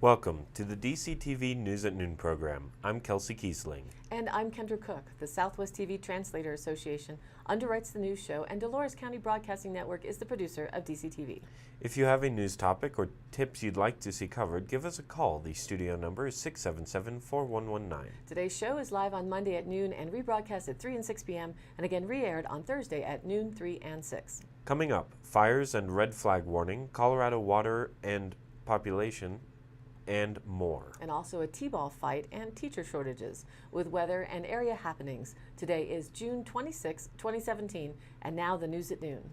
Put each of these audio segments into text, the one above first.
Welcome to the DCTV News at Noon program. I'm Kelsey Kiesling. And I'm Kendra Cook. The Southwest TV Translator Association underwrites the news show, and Dolores County Broadcasting Network is the producer of DCTV. If you have a news topic or tips you'd like to see covered, give us a call. The studio number is 677-4119. Today's show is live on Monday at noon and rebroadcast at 3 and 6 p.m. and again re-aired on Thursday at noon, 3 and 6. Coming up, fires and red flag warning, Colorado water and population, and more. And also a T-ball fight and teacher shortages with weather and area happenings. Today is June 26, 2017, and now the news at noon.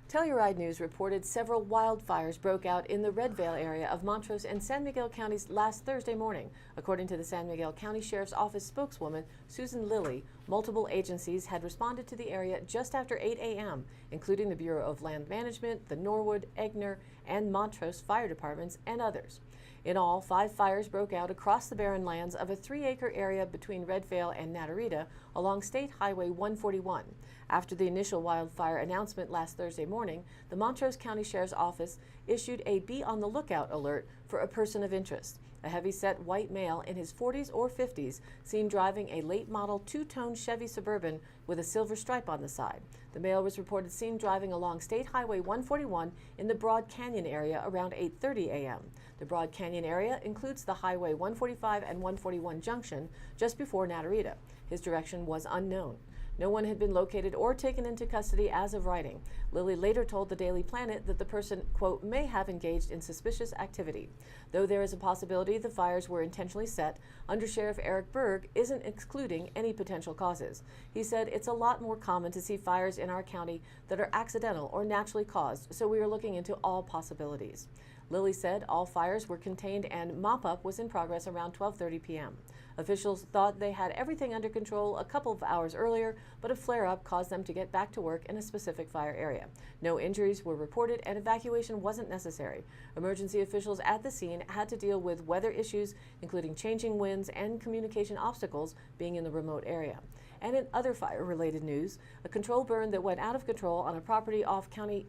Telluride News reported several wildfires broke out in the Red Vale area of Montrose and San Miguel counties last Thursday morning. According to the San Miguel County Sheriff's Office spokeswoman, Susan Lilly, multiple agencies had responded to the area just after 8 a.m., including the Bureau of Land Management, the Norwood, Egner, and Montrose fire departments, and others. In all, 5 fires broke out across the barren lands of a 3-acre area between Red Vale and Natarita along State Highway 141. After the initial wildfire announcement last Thursday morning, the Montrose County Sheriff's Office issued a be on the lookout alert for a person of interest. A heavy-set white male in his 40s or 50s seen driving a late-model 2-tone Chevy Suburban with a silver stripe on the side. The male was reported seen driving along State Highway 141 in the Broad Canyon area around 8:30 a.m. The Broad Canyon area includes the Highway 145 and 141 junction just before Natarita. His direction was unknown. No one had been located or taken into custody as of writing. Lilly later told the Daily Planet that the person, quote, may have engaged in suspicious activity. Though there is a possibility the fires were intentionally set, Undersheriff Eric Berg isn't excluding any potential causes. He said it's a lot more common to see fires in our county that are accidental or naturally caused, so we are looking into all possibilities. Lilly said all fires were contained and mop-up was in progress around 12:30 p.m. Officials thought they had everything under control a couple of hours earlier, but a flare-up caused them to get back to work in a specific fire area. No injuries were reported and evacuation wasn't necessary. Emergency officials at the scene had to deal with weather issues, including changing winds and communication obstacles being in the remote area. And in other fire-related news, a control burn that went out of control on a property off County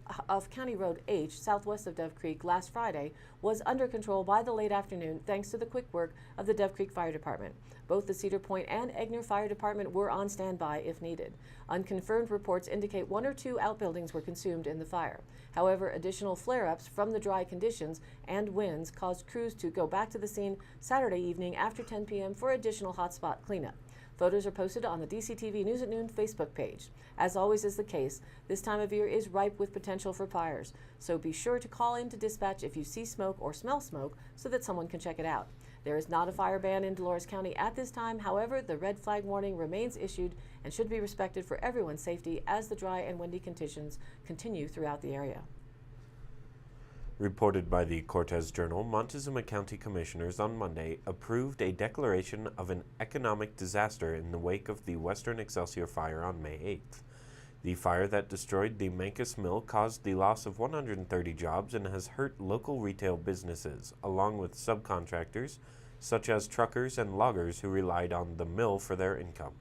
Road H, southwest of Dove Creek, last Friday was under control by the late afternoon thanks to the quick work of the Dove Creek Fire Department. Both the Cedar Point and Egner Fire Department were on standby if needed. Unconfirmed reports indicate 1 or 2 outbuildings were consumed in the fire. However, additional flare-ups from the dry conditions and winds caused crews to go back to the scene Saturday evening after 10 p.m. for additional hotspot cleanup. Photos are posted on the DCTV News at Noon Facebook page. As always is the case, this time of year is ripe with potential for fires, so be sure to call in to dispatch if you see smoke or smell smoke so that someone can check it out. There is not a fire ban in Dolores County at this time. However, the red flag warning remains issued and should be respected for everyone's safety as the dry and windy conditions continue throughout the area. Reported by the Cortez Journal, Montezuma County Commissioners on Monday approved a declaration of an economic disaster in the wake of the Western Excelsior fire on May 8th. The fire that destroyed the Mancos Mill caused the loss of 130 jobs and has hurt local retail businesses, along with subcontractors such as truckers and loggers who relied on the mill for their income.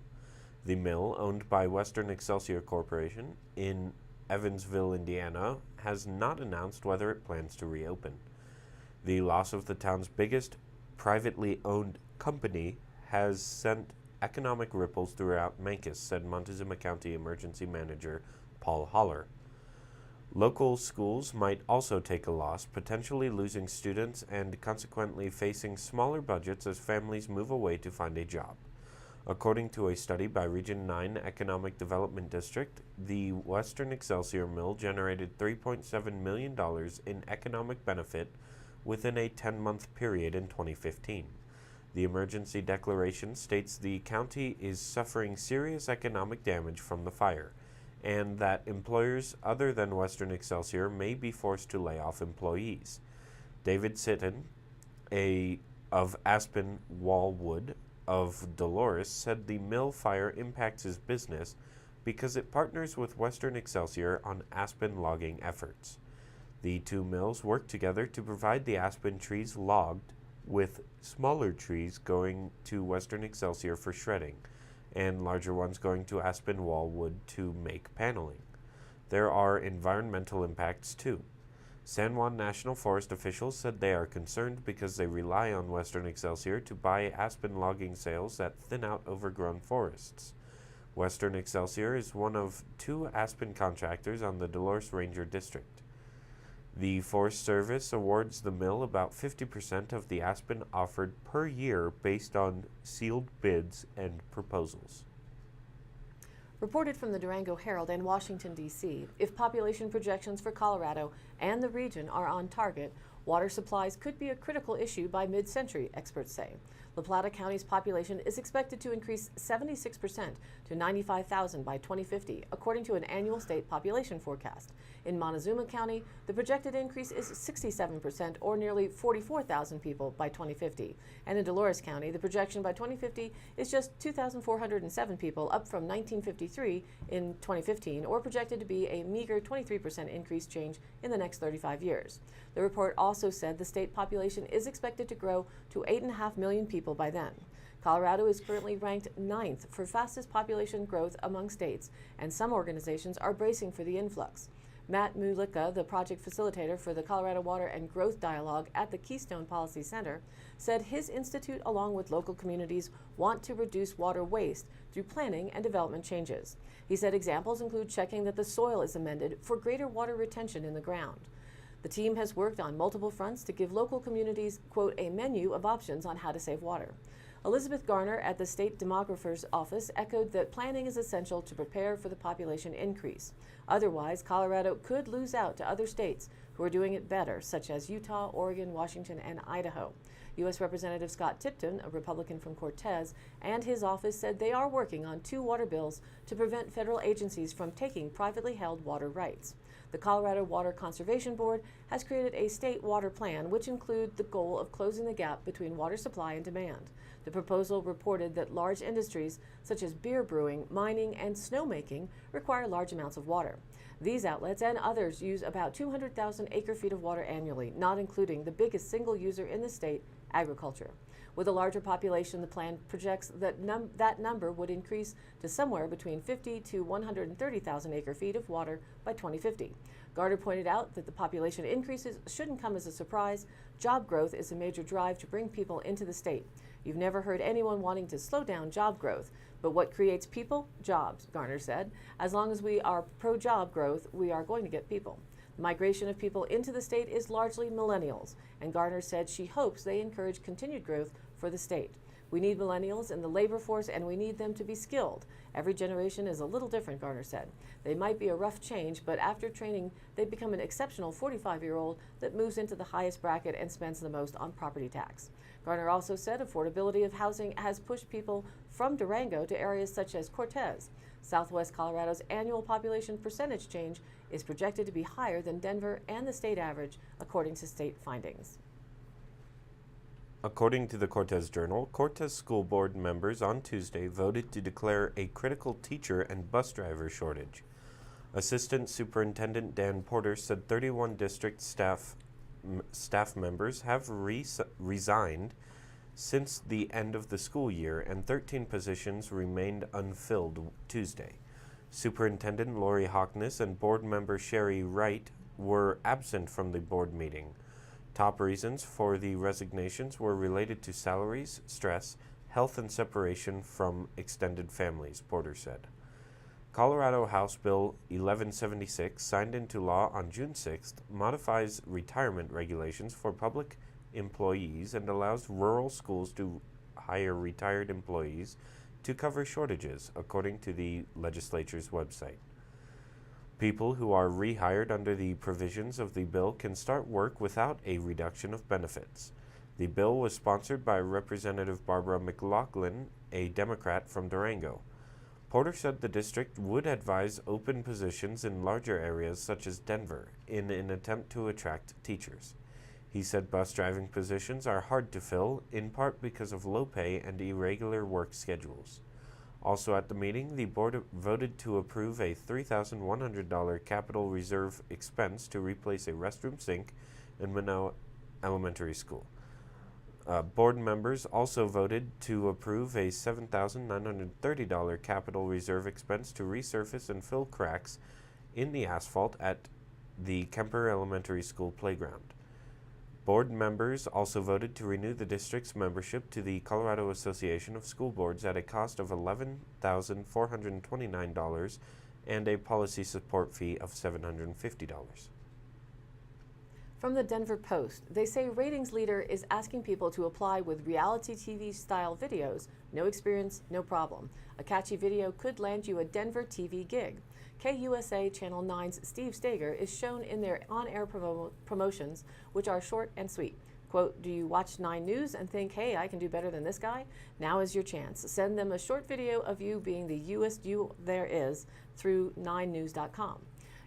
The mill, owned by Western Excelsior Corporation in Evansville, Indiana, has not announced whether it plans to reopen. The loss of the town's biggest privately owned company has sent economic ripples throughout Mancos, said Montezuma County Emergency Manager Paul Holler. Local schools might also take a loss, potentially losing students and consequently facing smaller budgets as families move away to find a job. According to a study by Region 9 Economic Development District, the Western Excelsior Mill generated $3.7 million in economic benefit within a 10-month period in 2015. The emergency declaration states the county is suffering serious economic damage from the fire, and that employers other than Western Excelsior may be forced to lay off employees. David Sitton, of Aspen Wallwood of Dolores, said the mill fire impacts his business because it partners with Western Excelsior on aspen logging efforts. The 2 mills work together to provide the aspen trees logged, with smaller trees going to Western Excelsior for shredding, and larger ones going to Aspen Wallwood to make paneling. There are environmental impacts too. San Juan National Forest officials said they are concerned because they rely on Western Excelsior to buy aspen logging sales that thin out overgrown forests. Western Excelsior is one of 2 aspen contractors on the Dolores Ranger District. The Forest Service awards the mill about 50% of the aspen offered per year based on sealed bids and proposals. Reported from the Durango Herald and Washington, D.C., if population projections for Colorado and the region are on target, water supplies could be a critical issue by mid-century, experts say. La Plata County's population is expected to increase 76% to 95,000 by 2050, according to an annual state population forecast. In Montezuma County, the projected increase is 67%, or nearly 44,000 people by 2050. And in Dolores County, the projection by 2050 is just 2,407 people, up from 1953 in 2015, or projected to be a meager 23% increase change in the next 35 years. The report also said the state population is expected to grow to 8.5 million people by then. Colorado is currently ranked 9th for fastest population growth among states, and some organizations are bracing for the influx. Matt Mulika, the project facilitator for the Colorado Water and Growth Dialogue at the Keystone Policy Center, said his institute, along with local communities, want to reduce water waste through planning and development changes. He said examples include checking that the soil is amended for greater water retention in the ground. The team has worked on multiple fronts to give local communities, quote, a menu of options on how to save water. Elizabeth Garner at the State Demographer's Office echoed that planning is essential to prepare for the population increase. Otherwise, Colorado could lose out to other states who are doing it better, such as Utah, Oregon, Washington, and Idaho. U.S. Representative Scott Tipton, a Republican from Cortez, and his office said they are working on 2 water bills to prevent federal agencies from taking privately held water rights. The Colorado Water Conservation Board has created a state water plan, which includes the goal of closing the gap between water supply and demand. The proposal reported that large industries such as beer brewing, mining, and snowmaking require large amounts of water. These outlets and others use about 200,000 acre-feet of water annually, not including the biggest single user in the state, agriculture. With a larger population, the plan projects that that number would increase to somewhere between 50 to 130,000 acre-feet of water by 2050. Gardner pointed out that the population increases shouldn't come as a surprise. Job growth is a major drive to bring people into the state. You've never heard anyone wanting to slow down job growth, but what creates people? Jobs, Garner said. As long as we are pro-job growth, we are going to get people. The migration of people into the state is largely millennials, and Garner said she hopes they encourage continued growth for the state. We need millennials in the labor force, and we need them to be skilled. Every generation is a little different, Garner said. They might be a rough change, but after training, they become an exceptional 45-year-old that moves into the highest bracket and spends the most on property tax. Garner also said affordability of housing has pushed people from Durango to areas such as Cortez. Southwest Colorado's annual population percentage change is projected to be higher than Denver and the state average, according to state findings. According to the Cortez Journal, Cortez School Board members on Tuesday voted to declare a critical teacher and bus driver shortage. Assistant Superintendent Dan Porter said 31 district staff members have resigned since the end of the school year, and 13 positions remained unfilled Tuesday. Superintendent Lori Hockness and board member Sherry Wright were absent from the board meeting. Top reasons for the resignations were related to salaries, stress, health, and separation from extended families, Porter said. Colorado House Bill 1176, signed into law on June 6th, modifies retirement regulations for public employees and allows rural schools to hire retired employees to cover shortages, according to the legislature's website. People who are rehired under the provisions of the bill can start work without a reduction of benefits. The bill was sponsored by Representative Barbara McLaughlin, a Democrat from Durango. Porter said the district would advise open positions in larger areas such as Denver in an attempt to attract teachers. He said bus driving positions are hard to fill, in part because of low pay and irregular work schedules. Also at the meeting, the board voted to approve a $3,100 capital reserve expense to replace a restroom sink in Minot Elementary School. Board members also voted to approve a $7,930 capital reserve expense to resurface and fill cracks in the asphalt at the Kemper Elementary School playground. Board members also voted to renew the district's membership to the Colorado Association of School Boards at a cost of $11,429 and a policy support fee of $750. From the Denver Post, they say ratings leader is asking people to apply with reality TV style videos. No experience, no problem. A catchy video could land you a Denver TV gig. KUSA Channel 9's Steve Stager is shown in their on-air promotions, which are short and sweet. Quote, do you watch 9 News and think, hey, I can do better than this guy? Now is your chance. Send them a short video of you being the youest you there is through 9news.com.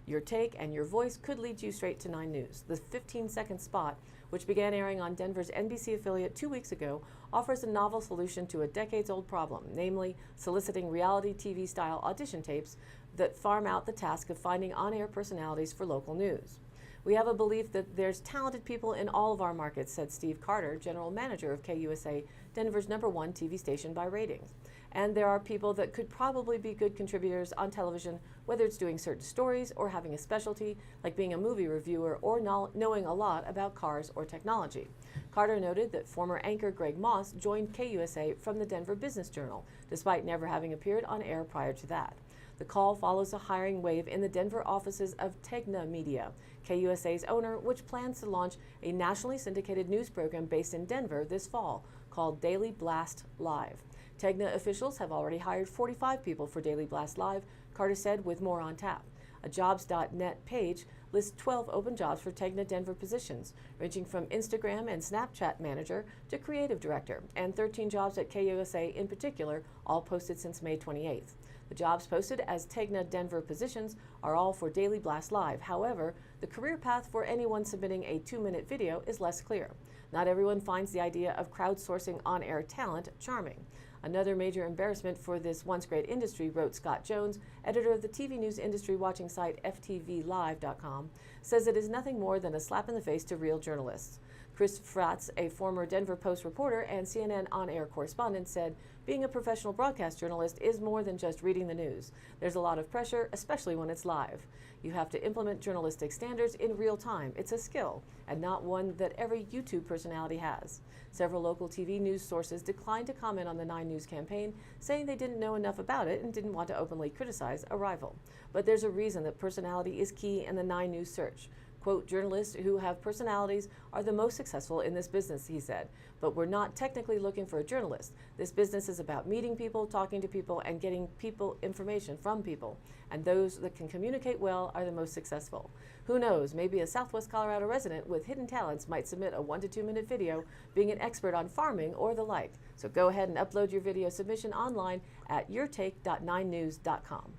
Your take and your voice could lead you straight to 9 News. The 15-second spot, which began airing on Denver's NBC affiliate 2 weeks ago, offers a novel solution to a decades-old problem, namely soliciting reality TV-style audition tapes that farm out the task of finding on-air personalities for local news. We have a belief that there's talented people in all of our markets, said Steve Carter, general manager of KUSA, Denver's #1 TV station by ratings. And there are people that could probably be good contributors on television, whether it's doing certain stories or having a specialty, like being a movie reviewer or knowing a lot about cars or technology. Carter noted that former anchor Greg Moss joined KUSA from the Denver Business Journal, despite never having appeared on air prior to that. The call follows a hiring wave in the Denver offices of Tegna Media, KUSA's owner, which plans to launch a nationally syndicated news program based in Denver this fall called Daily Blast Live. Tegna officials have already hired 45 people for Daily Blast Live, Carter said, with more on tap. A jobs.net page lists 12 open jobs for Tegna Denver positions, ranging from Instagram and Snapchat manager to creative director, and 13 jobs at KUSA in particular, all posted since May 28th. The jobs posted as Tegna Denver positions are all for Daily Blast Live. However, the career path for anyone submitting a 2-minute video is less clear. Not everyone finds the idea of crowdsourcing on-air talent charming. Another major embarrassment for this once great industry, wrote Scott Jones, editor of the TV news industry watching site FTVLive.com, says it is nothing more than a slap in the face to real journalists. Chris Fratz, a former Denver Post reporter and CNN on-air correspondent, said, being a professional broadcast journalist is more than just reading the news. There's a lot of pressure, especially when it's live. You have to implement journalistic standards in real time. It's a skill, and not one that every YouTube personality has. Several local TV news sources declined to comment on the 9 News campaign, saying they didn't know enough about it and didn't want to openly criticize a rival. But there's a reason that personality is key in the 9 News search. Quote, journalists who have personalities are the most successful in this business, he said. But we're not technically looking for a journalist. This business is about meeting people, talking to people, and getting people information from people. And those that can communicate well are the most successful. Who knows, maybe a Southwest Colorado resident with hidden talents might submit a 1 to 2 minute video being an expert on farming or the like. So go ahead and upload your video submission online at yourtake.9news.com.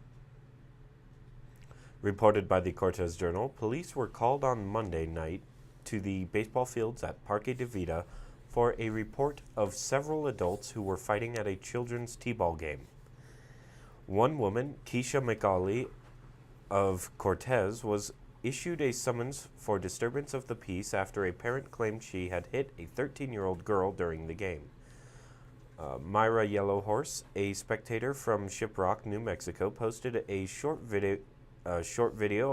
Reported by the Cortez Journal, police were called on Monday night to the baseball fields at Parque de Vida for a report of several adults who were fighting at a children's t-ball game. One woman, Keisha McCauley of Cortez, was issued a summons for disturbance of the peace after a parent claimed she had hit a 13-year-old girl during the game. Myra Yellowhorse, a spectator from Shiprock, New Mexico, posted a short video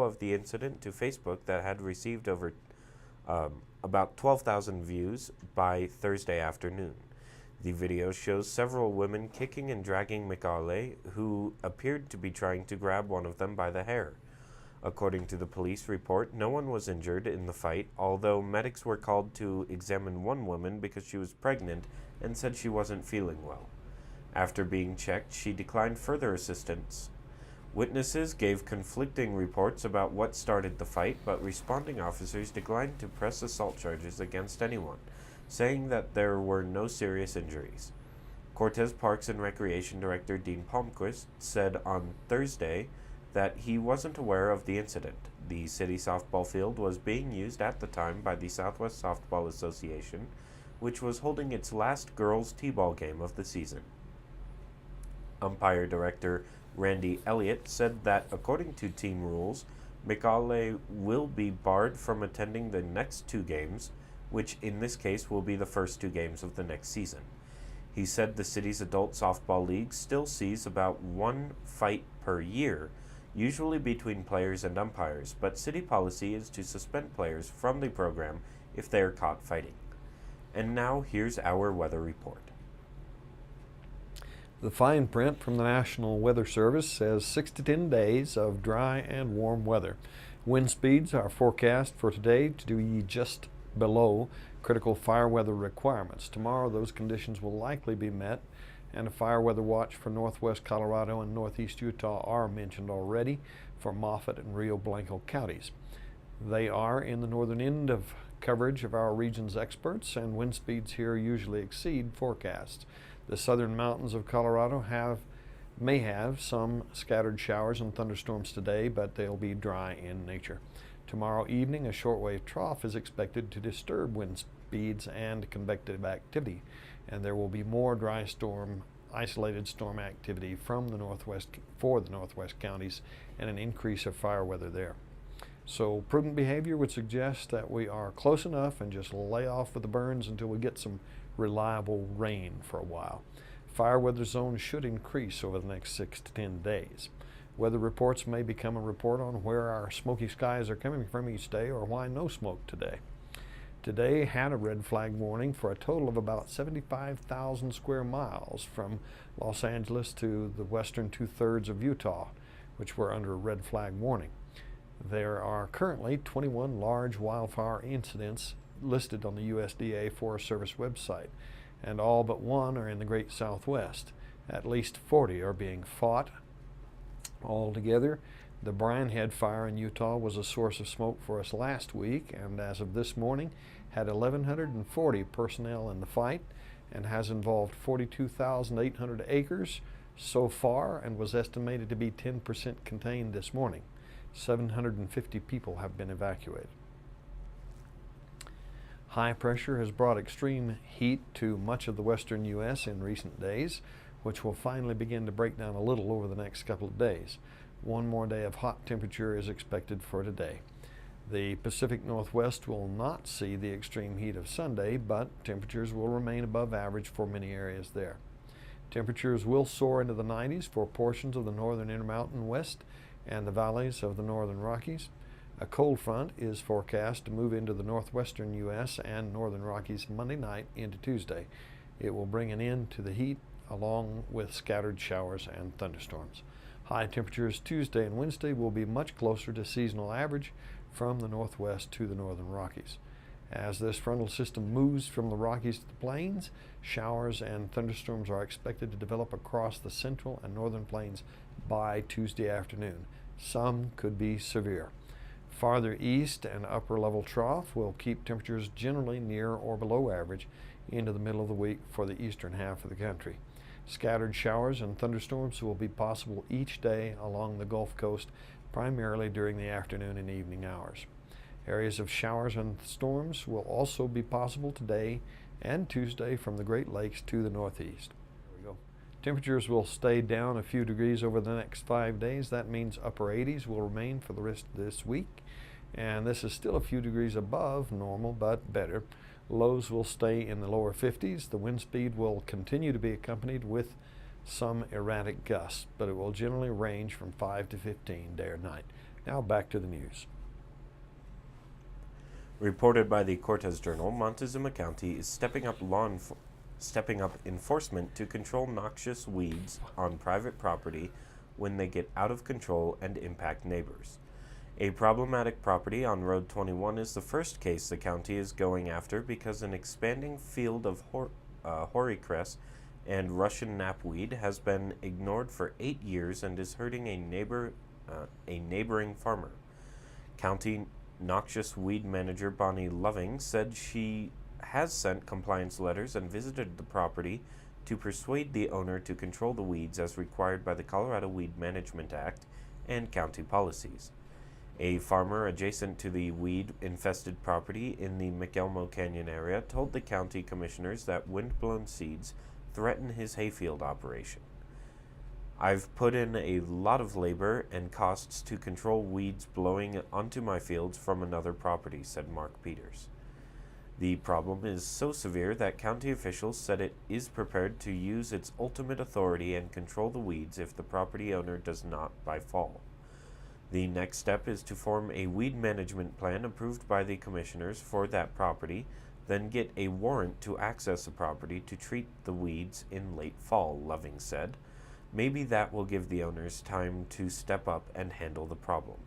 of the incident to Facebook that had received over about 12,000 views by Thursday afternoon. The video shows several women kicking and dragging McCauley, who appeared to be trying to grab one of them by the hair. According to the police report, no one was injured in the fight, although medics were called to examine one woman because she was pregnant and said she wasn't feeling well. After being checked, she declined further assistance. Witnesses gave conflicting reports about what started the fight, but responding officers declined to press assault charges against anyone, saying that there were no serious injuries. Cortez Parks and Recreation Director Dean Palmquist said on Thursday that he wasn't aware of the incident. The city softball field was being used at the time by the Southwest Softball Association, which was holding its last girls' t-ball game of the season. Umpire Director Randy Elliott said that according to team rules, McCauley will be barred from attending the next 2 games, which in this case will be the first 2 games of the next season. He said the city's adult softball league still sees about 1 fight per year, usually between players and umpires, but city policy is to suspend players from the program if they are caught fighting. And now here's our weather report. The fine print from the National Weather Service says 6 to 10 days of dry and warm weather. Wind speeds are forecast for today to be just below critical fire weather requirements. Tomorrow those conditions will likely be met, and a fire weather watch for northwest Colorado and northeast Utah are mentioned already for Moffat and Rio Blanco counties. They are in the northern end of coverage of our region's experts, and wind speeds here usually exceed forecasts. The southern mountains of Colorado may have some scattered showers and thunderstorms today, but they'll be dry in nature. Tomorrow evening, a shortwave trough is expected to disturb wind speeds and convective activity, and there will be more dry isolated storm activity for the northwest counties, and an increase of fire weather there. So prudent behavior would suggest that we are close enough and just lay off with the burns until we get some reliable rain for a while. Fire weather zones should increase over the next 6 to 10 days. Weather reports may become a report on where our smoky skies are coming from each day, or why no smoke today. Today had a red flag warning for a total of about 75,000 square miles from Los Angeles to the western 2/3 of Utah, which were under a red flag warning. There are currently 21 large wildfire incidents listed on the USDA Forest Service website, and all but one are in the Great Southwest. At least 40 are being fought. Altogether, the Brian Head fire in Utah was a source of smoke for us last week, and as of this morning had 1,140 personnel in the fight, and has involved 42,800 acres so far, and was estimated to be 10% contained this morning. 750 people have been evacuated. High pressure has brought extreme heat to much of the western U.S. in recent days, which will finally begin to break down a little over the next couple of days. One more day of hot temperature is expected for today. The Pacific Northwest will not see the extreme heat of Sunday, but temperatures will remain above average for many areas there. Temperatures will soar into the 90s for portions of the northern Intermountain West and the valleys of the northern Rockies. A cold front is forecast to move into the northwestern U.S. and northern Rockies Monday night into Tuesday. It will bring an end to the heat along with scattered showers and thunderstorms. High temperatures Tuesday and Wednesday will be much closer to seasonal average from the northwest to the northern Rockies. As this frontal system moves from the Rockies to the plains, showers and thunderstorms are expected to develop across the central and northern plains by Tuesday afternoon. Some could be severe. Farther east, an upper level trough will keep temperatures generally near or below average into the middle of the week for the eastern half of the country. Scattered showers and thunderstorms will be possible each day along the Gulf Coast, primarily during the afternoon and evening hours. Areas of showers and storms will also be possible today and Tuesday from the Great Lakes to the northeast. Temperatures will stay down a few degrees over the next 5 days. That means upper 80s will remain for the rest of this week, and this is still a few degrees above normal, but better. Lows will stay in the lower 50s. The wind speed will continue to be accompanied with some erratic gusts, but it will generally range from 5 to 15 day or night. Now back to the news. Reported by the Cortez Journal, Montezuma County is stepping up enforcement to control noxious weeds on private property when they get out of control and impact neighbors. A problematic property on Road 21 is the first case the county is going after because an expanding field of horicress and Russian knapweed has been ignored for 8 years and is hurting a neighboring farmer. County Noxious Weed Manager Bonnie Loving said she has sent compliance letters and visited the property to persuade the owner to control the weeds as required by the Colorado Weed Management Act and county policies. A farmer adjacent to the weed-infested property in the McElmo Canyon area told the county commissioners that wind-blown seeds threaten his hayfield operation. I've put in a lot of labor and costs to control weeds blowing onto my fields from another property, said Mark Peters. The problem is so severe that county officials said it is prepared to use its ultimate authority and control the weeds if the property owner does not by fall. The next step is to form a weed management plan approved by the commissioners for that property, then get a warrant to access the property to treat the weeds in late fall, Loving said. Maybe that will give the owners time to step up and handle the problem.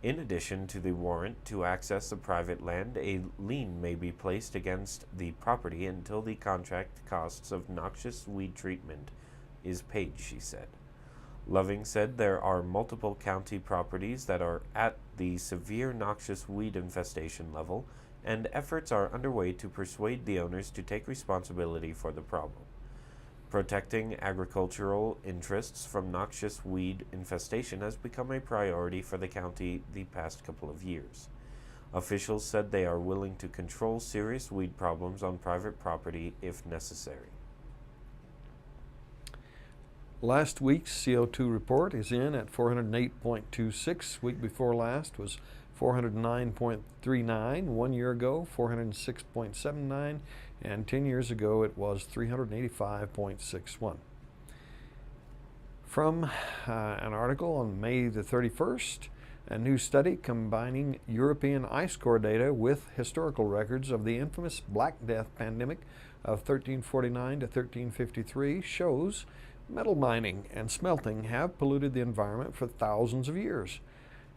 In addition to the warrant to access the private land, a lien may be placed against the property until the contract costs of noxious weed treatment is paid, she said. Loving said there are multiple county properties that are at the severe noxious weed infestation level, and efforts are underway to persuade the owners to take responsibility for the problem. Protecting agricultural interests from noxious weed infestation has become a priority for the county the past couple of years. Officials said they are willing to control serious weed problems on private property if necessary. Last week's CO2 report is in at 408.26. Week before last was 409.39. 1 year ago, 406.79. And 10 years ago, it was 385.61. From an article on May the 31st, a new study combining European ice core data with historical records of the infamous Black Death pandemic of 1349 to 1353 shows metal mining and smelting have polluted the environment for thousands of years.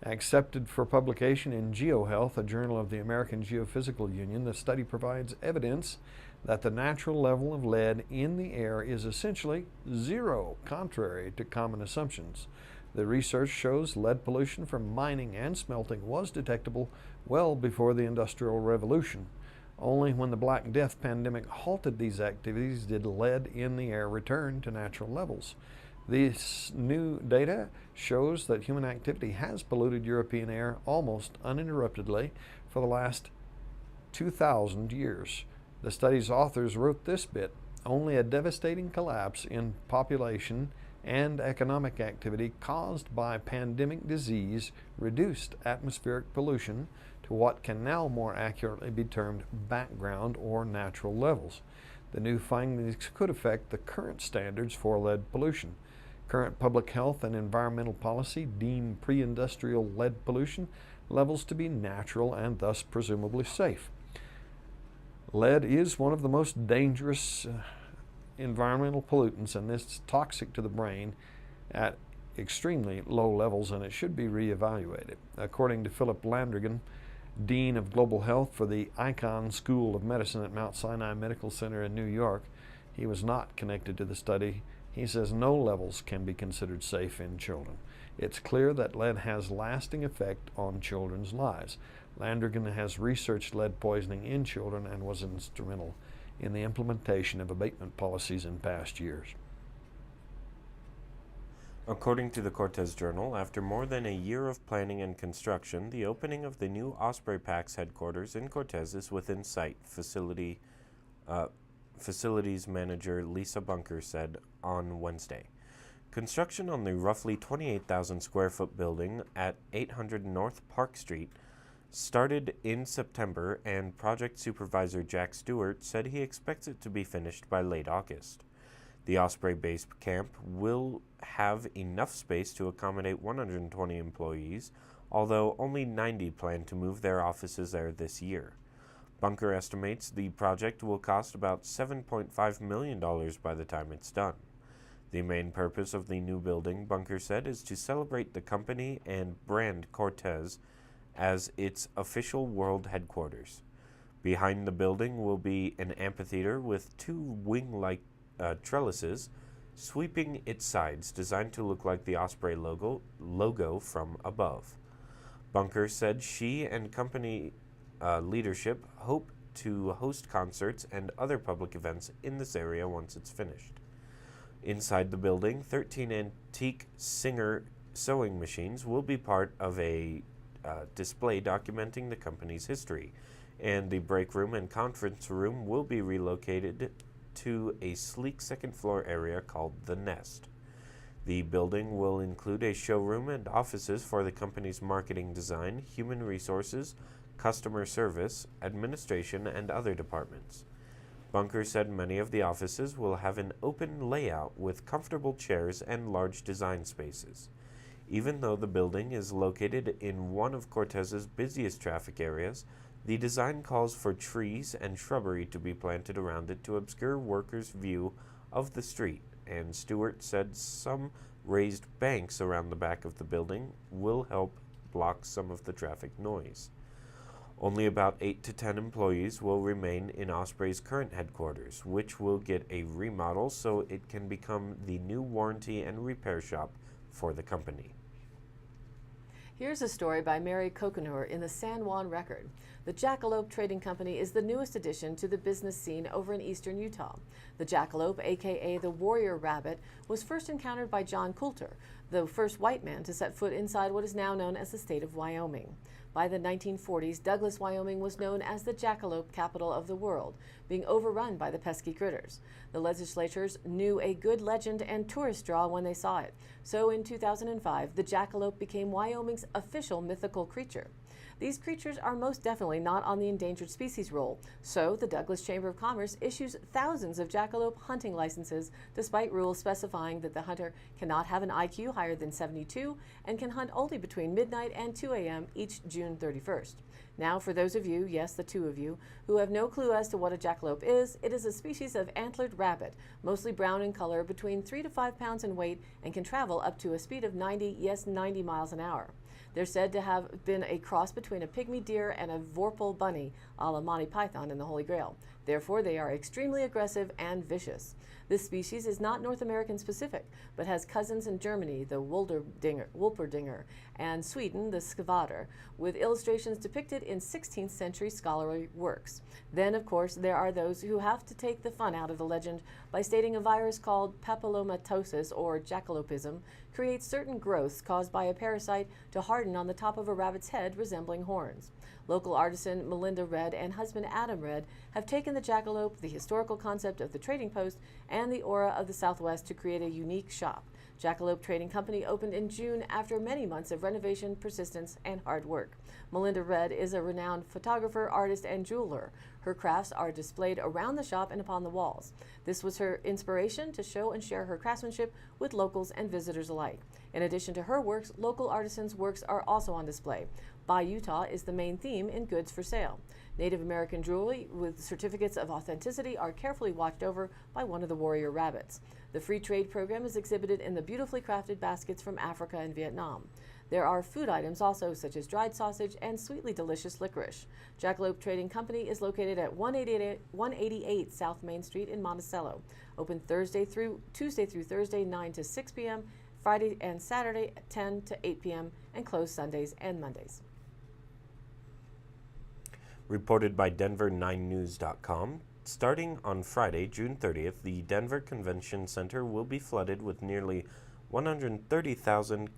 Accepted for publication in GeoHealth, a journal of the American Geophysical Union, the study provides evidence that the natural level of lead in the air is essentially zero, contrary to common assumptions. The research shows lead pollution from mining and smelting was detectable well before the Industrial Revolution. Only when the Black Death pandemic halted these activities did lead in the air return to natural levels. This new data shows that human activity has polluted European air almost uninterruptedly for the last 2,000 years. The study's authors wrote this bit: only a devastating collapse in population and economic activity caused by pandemic disease reduced atmospheric pollution to what can now more accurately be termed background or natural levels. The new findings could affect the current standards for lead pollution. Current public health and environmental policy deem pre-industrial lead pollution levels to be natural and thus presumably safe. Lead is one of the most dangerous environmental pollutants, and it's toxic to the brain at extremely low levels, and it should be reevaluated. According to Philip Landrigan, Dean of Global Health for the Icahn School of Medicine at Mount Sinai Medical Center in New York, he was not connected to the study. He says no levels can be considered safe in children. It's clear that lead has lasting effect on children's lives. Landrigan has researched lead poisoning in children and was instrumental in the implementation of abatement policies in past years. According to the Cortez Journal, after more than a year of planning and construction, the opening of the new Osprey Pax headquarters in Cortez is within sight, facilities manager Lisa Bunker said on Wednesday. Construction on the roughly 28,000 square foot building at 800 North Park Street started in September, and project supervisor Jack Stewart said he expects it to be finished by late August. The Osprey Base Camp will have enough space to accommodate 120 employees, although only 90 plan to move their offices there this year. Bunker estimates the project will cost about $7.5 million by the time it's done. The main purpose of the new building, Bunker said, is to celebrate the company and brand Cortez as its official world headquarters. Behind the building will be an amphitheater with two wing-like trellises sweeping its sides, designed to look like the Osprey logo from above. Bunker said she and company leadership hope to host concerts and other public events in this area once it's finished. Inside the building, 13 antique Singer sewing machines will be part of a display documenting the company's history, and the break room and conference room will be relocated to a sleek second floor area called The Nest. The building will include a showroom and offices for the company's marketing, design, human resources, customer service, administration, and other departments. Bunker said many of the offices will have an open layout with comfortable chairs and large design spaces. Even though the building is located in one of Cortez's busiest traffic areas, the design calls for trees and shrubbery to be planted around it to obscure workers' view of the street, and Stewart said some raised banks around the back of the building will help block some of the traffic noise. Only about 8 to 10 employees will remain in Osprey's current headquarters, which will get a remodel so it can become the new warranty and repair shop for the company. Here's a story by Mary Kokenor in the San Juan Record. The Jackalope Trading Company is the newest addition to the business scene over in eastern Utah. The jackalope, aka the warrior rabbit, was first encountered by John Coulter, the first white man to set foot inside what is now known as the state of Wyoming. By the 1940s, Douglas, Wyoming was known as the jackalope capital of the world, being overrun by the pesky critters. The legislators knew a good legend and tourist draw when they saw it. So in 2005, the jackalope became Wyoming's official mythical creature. These creatures are most definitely not on the endangered species roll, so the Douglas Chamber of Commerce issues thousands of jackalope hunting licenses, despite rules specifying that the hunter cannot have an IQ higher than 72 and can hunt only between midnight and 2 a.m. each June 31st. Now, for those of you, yes, the two of you, who have no clue as to what a jackalope is, it is a species of antlered rabbit, mostly brown in color, between 3 to 5 pounds in weight, and can travel up to a speed of 90 miles an hour. They're said to have been a cross between a pygmy deer and a vorpal bunny, a la Monty Python and the Holy Grail. Therefore, they are extremely aggressive and vicious. This species is not North American specific, but has cousins in Germany, the Wolperdinger, and Sweden, the Skvader, with illustrations depicted in 16th century scholarly works. Then, of course, there are those who have to take the fun out of the legend by stating a virus called papillomatosis, or jackalopism, creates certain growths caused by a parasite to harden on the top of a rabbit's head, resembling horns. Local artisan Melinda Redd and husband Adam Redd have taken the jackalope, the historical concept of the trading post, and the aura of the Southwest to create a unique shop. Jackalope Trading Company opened in June after many months of renovation, persistence, and hard work. Melinda Redd is a renowned photographer, artist, and jeweler. Her crafts are displayed around the shop and upon the walls. This was her inspiration to show and share her craftsmanship with locals and visitors alike. In addition to her works, local artisans' works are also on display. Buy Utah is the main theme in goods for sale. Native American jewelry with certificates of authenticity are carefully watched over by one of the warrior rabbits. The free trade program is exhibited in the beautifully crafted baskets from Africa and Vietnam. There are food items also, such as dried sausage and sweetly delicious licorice. Jackalope Trading Company is located at 188 South Main Street in Monticello. Open Tuesday through Thursday, 9 to 6 p.m., Friday and Saturday at 10 to 8 p.m., and closed Sundays and Mondays. Reported by Denver9News.com, starting on Friday, June 30th, the Denver Convention Center will be flooded with nearly 130,000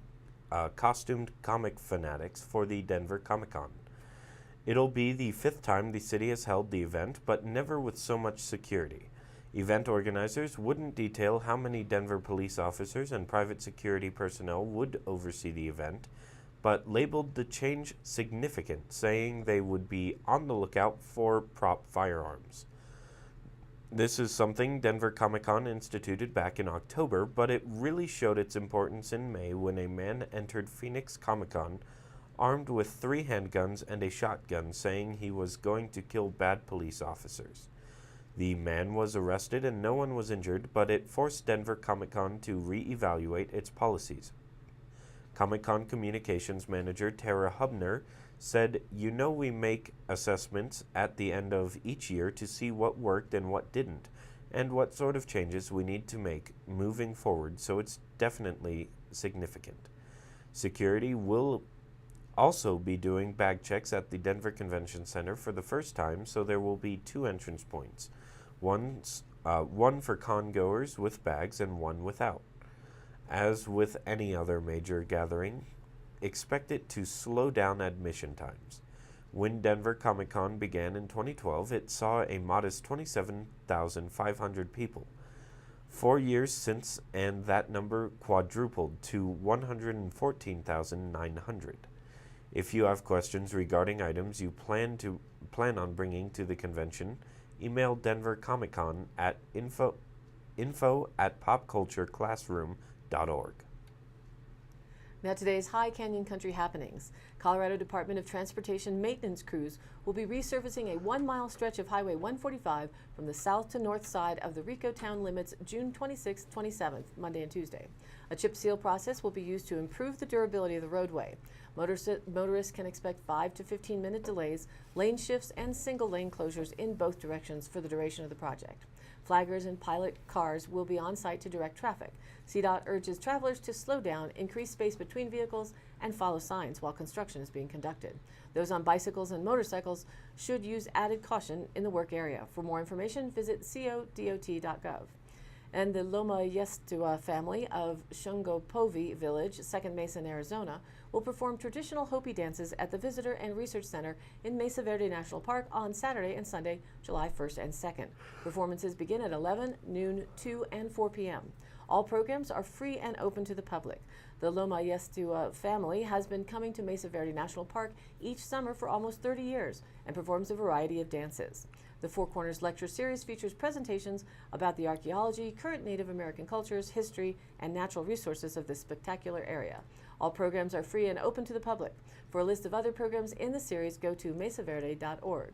costumed comic fanatics for the Denver Comic-Con. It'll be the 5th time the city has held the event, but never with so much security. Event organizers wouldn't detail how many Denver police officers and private security personnel would oversee the event, but labeled the change significant, saying they would be on the lookout for prop firearms. This is something Denver Comic-Con instituted back in October, but it really showed its importance in May when a man entered Phoenix Comic-Con armed with 3 handguns and a shotgun, saying he was going to kill bad police officers. The man was arrested and no one was injured, but it forced Denver Comic-Con to re-evaluate its policies. Comic-Con Communications Manager Tara Hubner said, we make assessments at the end of each year to see what worked and what didn't, and what sort of changes we need to make moving forward, so it's definitely significant. Security will also be doing bag checks at the Denver Convention Center for the first time, so there will be 2 entrance points, one for con goers with bags and one without. As with any other major gathering, expect it to slow down admission times. When Denver Comic-Con began in 2012, it saw a modest 27,500 people. 4 years since, and that number quadrupled to 114,900. If you have questions regarding items you plan on bringing to the convention, email Denver Comic-Con at info@popcultureclassroom.org. Now today's High Canyon Country happenings. Colorado Department of Transportation maintenance crews will be resurfacing a 1-mile stretch of Highway 145 from the south to north side of the Rico town limits June 26th, 27th, Monday and Tuesday. A chip seal process will be used to improve the durability of the roadway. Motorists can expect 5 to 15-minute delays, lane shifts, and single lane closures in both directions for the duration of the project. Flaggers and pilot cars will be on site to direct traffic. CDOT urges travelers to slow down, increase space between vehicles, and follow signs while construction is being conducted. Those on bicycles and motorcycles should use added caution in the work area. For more information, visit codot.gov. And the Loma Yestua family of Shungopovi Village, Second Mesa in Arizona, will perform traditional Hopi dances at the Visitor and Research Center in Mesa Verde National Park on Saturday and Sunday, July 1st and 2nd. Performances begin at 11, noon, 2, and 4 p.m. All programs are free and open to the public. The Loma Yestua family has been coming to Mesa Verde National Park each summer for almost 30 years and performs a variety of dances. The Four Corners Lecture Series features presentations about the archaeology, current Native American cultures, history, and natural resources of this spectacular area. All programs are free and open to the public. For a list of other programs in the series, go to mesaverde.org.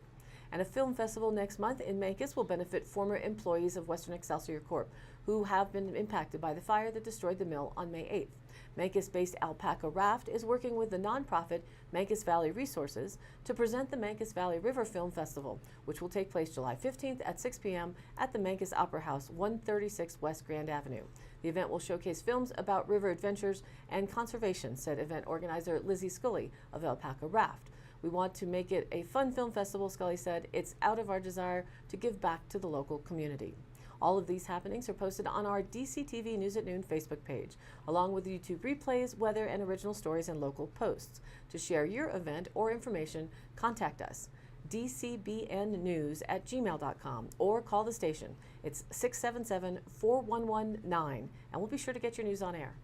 And a film festival next month in Mancos will benefit former employees of Western Excelsior Corp. who have been impacted by the fire that destroyed the mill on May 8th. Mancos-based Alpaca Raft is working with the nonprofit Mancos Valley Resources to present the Mancos Valley River Film Festival, which will take place July 15th at 6 p.m. at the Mancos Opera House, 136 West Grand Avenue. The event will showcase films about river adventures and conservation, said event organizer Lizzie Scully of Alpaca Raft. We want to make it a fun film festival, Scully said. It's out of our desire to give back to the local community. All of these happenings are posted on our DCTV News at Noon Facebook page, along with YouTube replays, weather, and original stories and local posts. To share your event or information, contact us, dcbnnews@gmail.com, or call the station. It's 677-4119, and we'll be sure to get your news on air.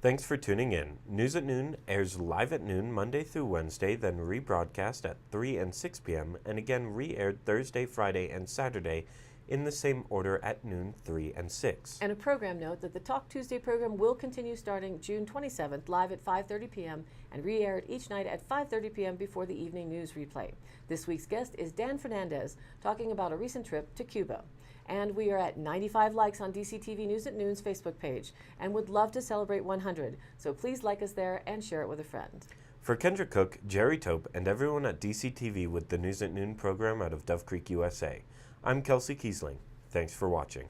Thanks for tuning in. News at Noon airs live at noon Monday through Wednesday, then rebroadcast at 3 and 6 p.m., and again re-aired Thursday, Friday, and Saturday in the same order at noon, 3, and 6. And a program note that the Talk Tuesday program will continue starting June 27th, live at 5:30 p.m. and re-aired each night at 5:30 p.m. before the evening news replay. This week's guest is Dan Fernandez, talking about a recent trip to Cuba. And we are at 95 likes on DCTV News at Noon's Facebook page and would love to celebrate 100. So please like us there and share it with a friend. For Kendra Cook, Jerry Tope, and everyone at DCTV with the News at Noon program out of Dove Creek, USA, I'm Kelsey Kiesling. Thanks for watching.